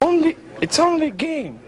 It's only a game.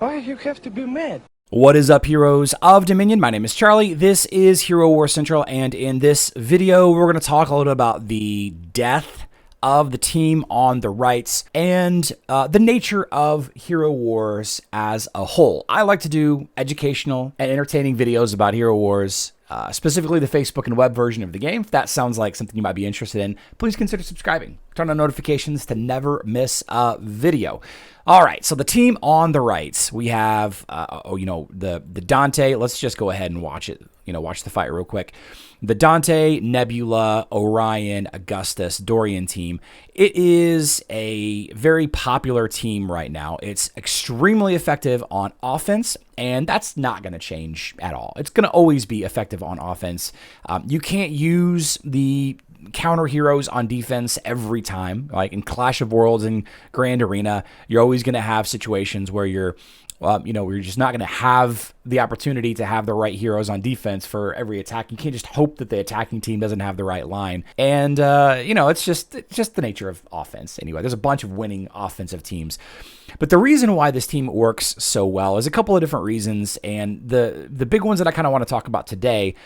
Why you have to be mad? What is up, heroes of Dominion? My name is Charlie. This is Hero War Central, and in this video, we're going to talk a little bit about the death of the team on the rights and the nature of Hero Wars as a whole. I like to do educational and entertaining videos about Hero Wars, specifically the Facebook and web version of the game. If that sounds like something you might be interested in, please consider subscribing. Turn on notifications to never miss a video. All right, so the team on the rights, we have, the Dante. Let's just go ahead and watch it. Watch the fight real quick. The Dante, Nebula, Orion, Augustus, Dorian team. It is a very popular team right now. It's extremely effective on offense, and that's not going to change at all. It's going to always be effective on offense. You can't use the counter heroes on defense every time. Like in Clash of Worlds and Grand Arena, you're always going to have situations where you're just not going to have the opportunity to have the right heroes on defense for every attack. You can't just hope that the attacking team doesn't have the right line. And, it's just the nature of offense. Anyway, there's a bunch of winning offensive teams. But the reason why this team works so well is a couple of different reasons. And the big ones that I kind of want to talk about today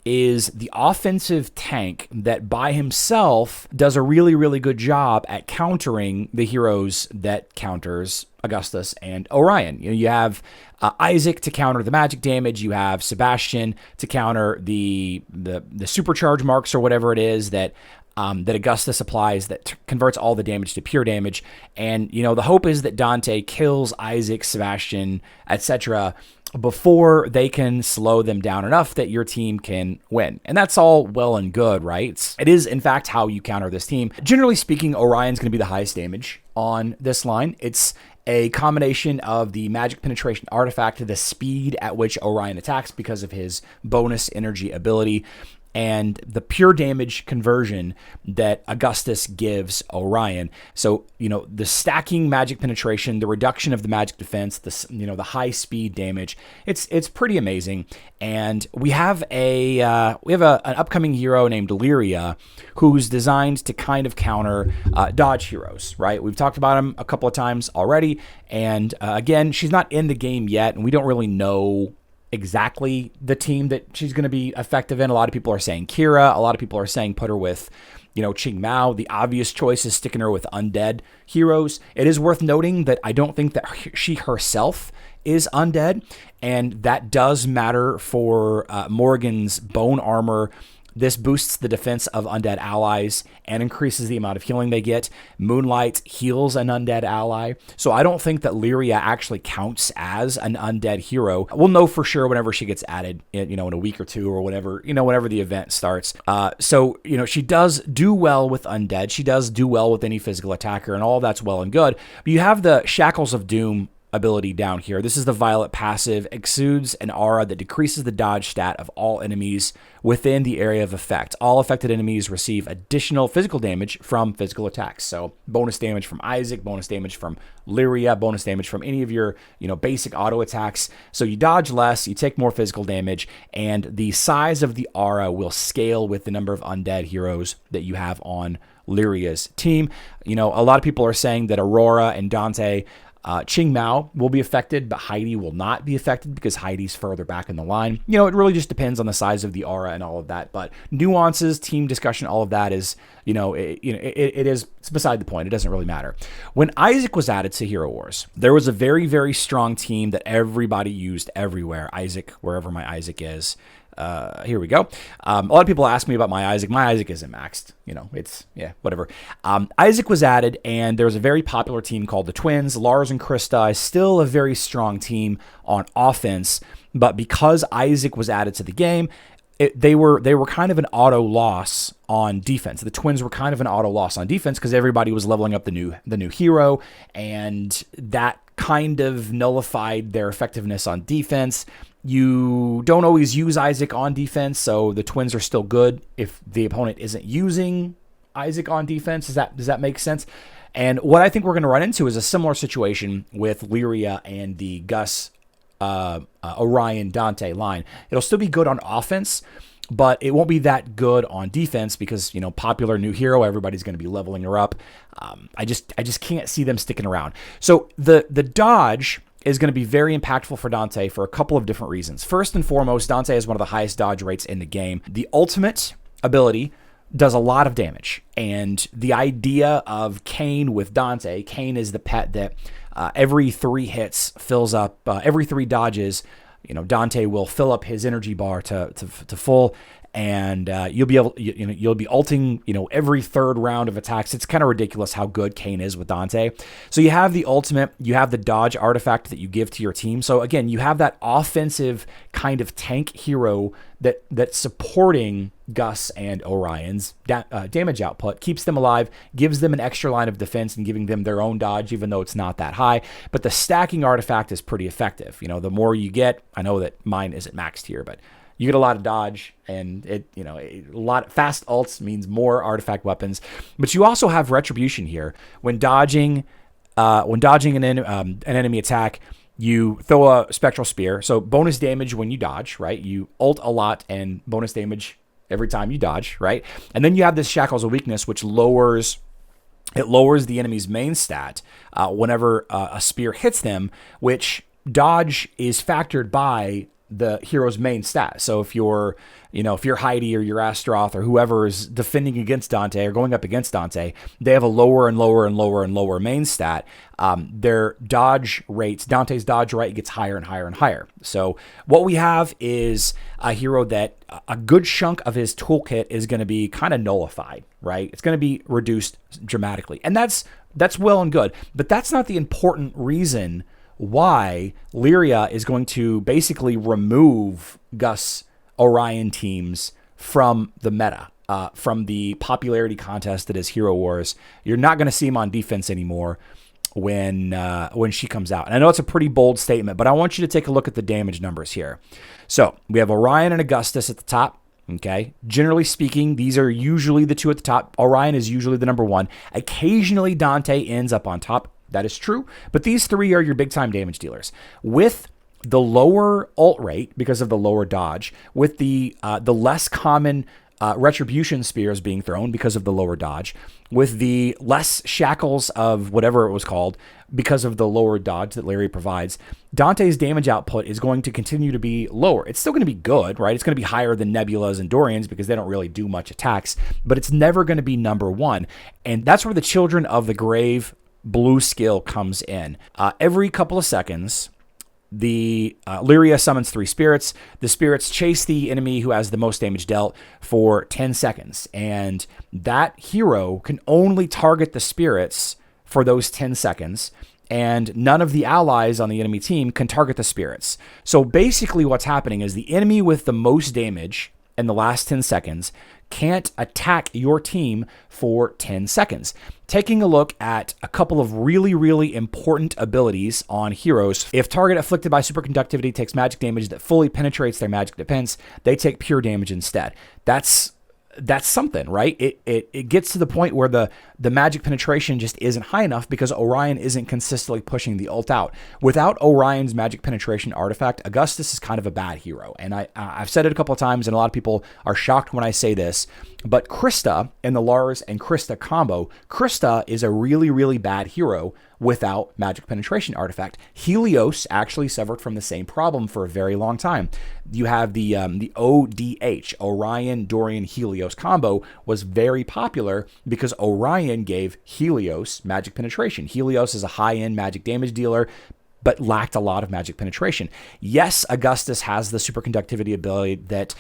is the offensive tank that by himself does a really, really good job at countering the heroes that counters Augustus and Orion. You have Isaac to counter the magic damage. You have Sebastian to counter the supercharge marks or whatever it is that Augustus applies that converts all the damage to pure damage. And, the hope is that Dante kills Isaac, Sebastian, etc. before they can slow them down enough that your team can win. And that's all well and good, right? It is, in fact, how you counter this team. Generally speaking, Orion's going to be the highest damage on this line. It's a combination of the magic penetration artifact, the speed at which Orion attacks because of his bonus energy ability, and the pure damage conversion that Augustus gives Orion. So, the stacking magic penetration, the reduction of the magic defense, the high speed damage, it's pretty amazing. And we have an upcoming hero named Liria who's designed to kind of counter dodge heroes, right? We've talked about him a couple of times already. And again, she's not in the game yet, and we don't really know exactly the team that she's going to be effective in. A lot of people are saying Kira. A lot of people are saying put her with, Qing Mao. The obvious choice is sticking her with undead heroes. It is worth noting that I don't think that she herself is undead, and that does matter for Morrigan's bone armor. This boosts the defense of undead allies and increases the amount of healing they get. Moonlight heals an undead ally. So I don't think that Liria actually counts as an undead hero. We'll know for sure whenever she gets added, in a week or two or whenever the event starts. So she does do well with undead. She does do well with any physical attacker, and all that's well and good. But you have the Shackles of Doom ability down here. This is the violet passive, exudes an aura that decreases the dodge stat of all enemies within the area of effect. All affected enemies receive additional physical damage from physical attacks. So bonus damage from Isaac, bonus damage from Liria, bonus damage from any of your, basic auto attacks. So you dodge less, you take more physical damage, and the size of the aura will scale with the number of undead heroes that you have on Liria's team. A lot of people are saying that Aurora and Dante, Qing Mao will be affected, but Heidi will not be affected because Heidi's further back in the line. It really just depends on the size of the aura and all of that. But nuances, team discussion, all of that is, it's beside the point. It doesn't really matter. When Isaac was added to Hero Wars, there was a very, very strong team that everybody used everywhere. Isaac, wherever my Isaac is. Here we go. A lot of people ask me about my Isaac. My Isaac isn't maxed. Whatever. Isaac was added, and there was a very popular team called the Twins. Lars and Krista is still a very strong team on offense, but because Isaac was added to the game, they were kind of an auto loss on defense. The Twins were kind of an auto loss on defense because everybody was leveling up the new hero, and that kind of nullified their effectiveness on defense. You don't always use Isaac on defense, so the Twins are still good if the opponent isn't using Isaac on defense. Does that make sense? And what I think we're going to run into is a similar situation with Liria and the Gus Orion Dante line. It'll still be good on offense, but it won't be that good on defense because, popular new hero, everybody's going to be leveling her up. I just can't see them sticking around. So the dodge is going to be very impactful for Dante for a couple of different reasons. First and foremost, Dante has one of the highest dodge rates in the game. The ultimate ability does a lot of damage, and the idea of Cain with Dante, Cain is the pet that every 3 hits fills up, every 3 dodges, Dante will fill up his energy bar to full, and you'll be able, you'll be ulting, every 3rd round of attacks. It's kind of ridiculous how good Cain is with Dante. So you have the ultimate, you have the dodge artifact that you give to your team. So again, you have that offensive kind of tank hero that's supporting Gus and Orion's damage output, keeps them alive, gives them an extra line of defense and giving them their own dodge, even though it's not that high. But the stacking artifact is pretty effective. The more you get, I know that mine isn't maxed here, but you get a lot of dodge, and a lot of fast ults means more artifact weapons. But you also have retribution here. When dodging an enemy attack, you throw a spectral spear. So bonus damage when you dodge, right? You ult a lot and bonus damage every time you dodge, right? And then you have this Shackles of Weakness, which lowers the enemy's main stat whenever a spear hits them, which dodge is factored by the hero's main stat. So if you're Heidi or you're Astaroth or whoever is defending against Dante or going up against Dante, they have a lower and lower and lower and lower main stat. Their dodge rates, Dante's dodge rate gets higher and higher and higher. So what we have is a hero that a good chunk of his toolkit is going to be kind of nullified, right? It's going to be reduced dramatically. And that's well and good, but that's not the important reason why Liria is going to basically remove Gus Orion teams from the meta, from the popularity contest that is Hero Wars. You're not going to see him on defense anymore when she comes out. And I know it's a pretty bold statement, but I want you to take a look at the damage numbers here. So we have Orion and Augustus at the top. Okay. Generally speaking, these are usually the 2 at the top. Orion is usually the number 1. Occasionally Dante ends up on top. That is true, but these 3 are your big-time damage dealers. With the lower ult rate, because of the lower dodge, with the less common retribution spears being thrown because of the lower dodge, with the less shackles of whatever it was called because of the lower dodge that Liria provides, Dante's damage output is going to continue to be lower. It's still going to be good, right? It's going to be higher than Nebulas and Dorians because they don't really do much attacks, but it's never going to be number 1. And that's where the Children of the Grave blue skill comes in. Every couple of seconds, the Liria summons 3 spirits. The spirits chase the enemy who has the most damage dealt for 10 seconds. And that hero can only target the spirits for those 10 seconds. And none of the allies on the enemy team can target the spirits. So basically what's happening is the enemy with the most damage in the last 10 seconds can't attack your team for 10 seconds. Taking a look at a couple of really, really important abilities on heroes. If target afflicted by superconductivity takes magic damage that fully penetrates their magic defense, they take pure damage instead. That's something, right? It gets to the point where the magic penetration just isn't high enough because Orion isn't consistently pushing the ult out. Without Orion's magic penetration artifact, Augustus is kind of a bad hero. And I've said it a couple of times, and a lot of people are shocked when I say this, but Krista in the Lars and Krista combo, Krista is a really, really bad hero without magic penetration artifact. Helios actually suffered from the same problem for a very long time. You have the ODH, Orion, Dorian, Helios combo was very popular because Orion gave Helios magic penetration. Helios is a high-end magic damage dealer, but lacked a lot of magic penetration. Yes, Augustus has the superconductivity ability that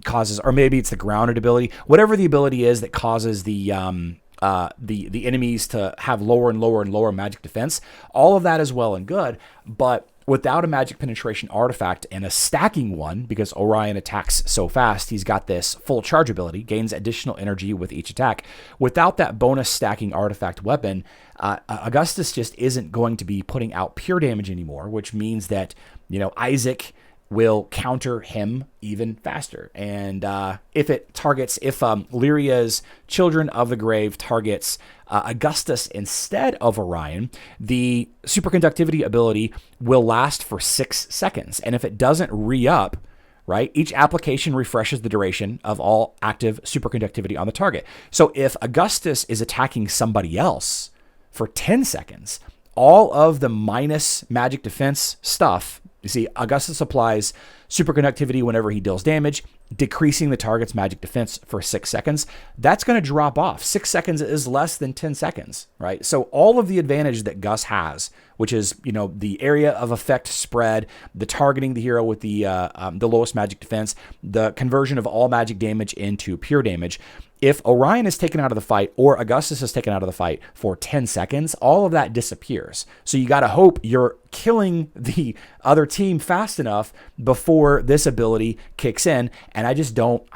causes, or maybe it's the grounded ability, whatever the ability is that causes the enemies to have lower and lower and lower magic defense. All of that is well and good, but without a magic penetration artifact and a stacking one, because Orion attacks so fast, he's got this full charge ability, gains additional energy with each attack. Without that bonus stacking artifact weapon, Augustus just isn't going to be putting out pure damage anymore, which means that, Isaac will counter him even faster. And if Lyria's Children of the Grave targets Augustus instead of Orion, the superconductivity ability will last for 6 seconds. And if it doesn't re-up, right? Each application refreshes the duration of all active superconductivity on the target. So if Augustus is attacking somebody else for 10 seconds, all of the minus magic defense stuff, you see, Augustus applies superconductivity whenever he deals damage, decreasing the target's magic defense for 6 seconds. That's going to drop off. 6 seconds is less than 10 seconds, right? So all of the advantage that Gus has, which is, the area of effect spread, the targeting the hero with the lowest magic defense, the conversion of all magic damage into pure damage. If Orion is taken out of the fight or Augustus is taken out of the fight for 10 seconds, all of that disappears. So you got to hope you're killing the other team fast enough before this ability kicks in. And I just don't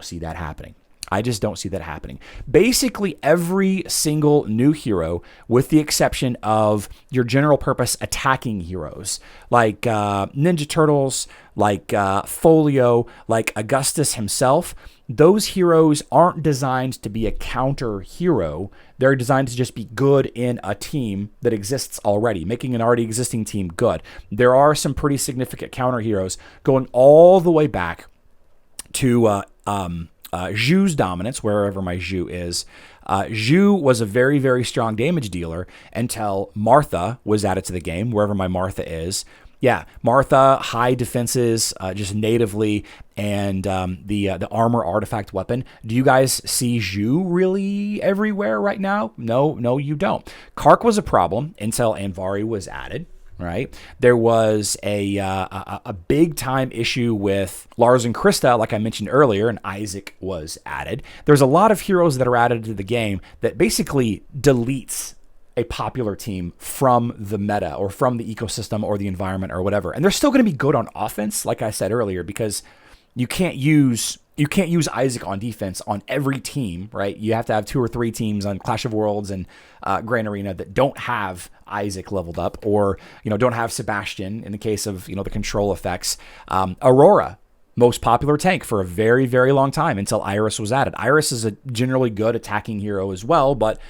see that happening. I just don't see that happening. Basically, every single new hero, with the exception of your general purpose attacking heroes, like Ninja Turtles, like Folio, like Augustus himself, those heroes aren't designed to be a counter hero. They're designed to just be good in a team that exists already, making an already existing team good. There are some pretty significant counter heroes going all the way back to Zhu's dominance, wherever my Zhu is. Zhu was a very, very strong damage dealer until Martha was added to the game, wherever my Martha is. Yeah, Martha, high defenses, just natively, and the armor artifact weapon. Do you guys see Zhu really everywhere right now? No, you don't. Kark was a problem until Anvari was added. Right, there was a big time issue with Lars and Krista, like I mentioned earlier, and Isaac was added. There's a lot of heroes that are added to the game that basically deletes a popular team from the meta or from the ecosystem or the environment or whatever, and they're still going to be good on offense, like I said earlier, because you can't use Isaac on defense on every team, right? You have to have 2 or 3 teams on Clash of Worlds and Grand Arena that don't have Isaac leveled up, or don't have Sebastian in the case of the control effects. Aurora, most popular tank for a very, very long time until Iris was added. Iris is a generally good attacking hero as well, but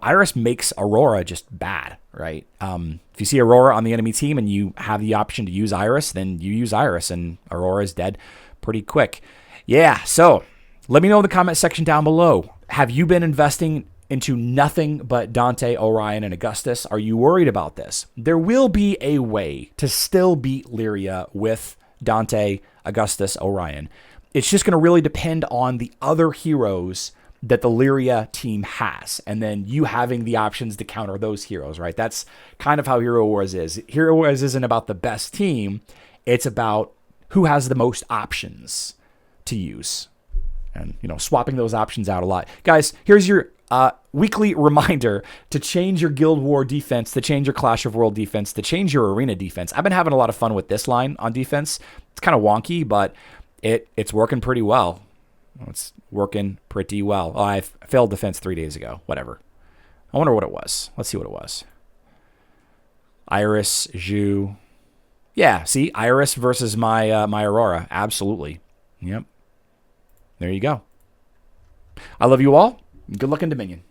Iris makes Aurora just bad, right? If you see Aurora on the enemy team and you have the option to use Iris, then you use Iris, and Aurora is dead pretty quick. Yeah, so let me know in the comment section down below. Have you been investing into nothing but Dante, Orion, and Augustus? Are you worried about this? There will be a way to still beat Liria with Dante, Augustus, Orion. It's just going to really depend on the other heroes that the Liria team has, and then you having the options to counter those heroes, right? That's kind of how Hero Wars is. Hero Wars isn't about the best team. It's about who has the most options to use, and swapping those options out a lot. Guys, here's your weekly reminder to change your Guild War defense, to change your Clash of World defense, to change your arena defense. I've been having a lot of fun with this line on defense. It's kind of wonky, but it's working pretty well. It's working pretty well. Oh, I failed defense 3 days ago. Whatever. I wonder what it was. Let's see what it was. Iris, Zhu. Yeah, see, Iris versus my my Aurora. Absolutely. Yep. There you go. I love you all. Good luck in Dominion.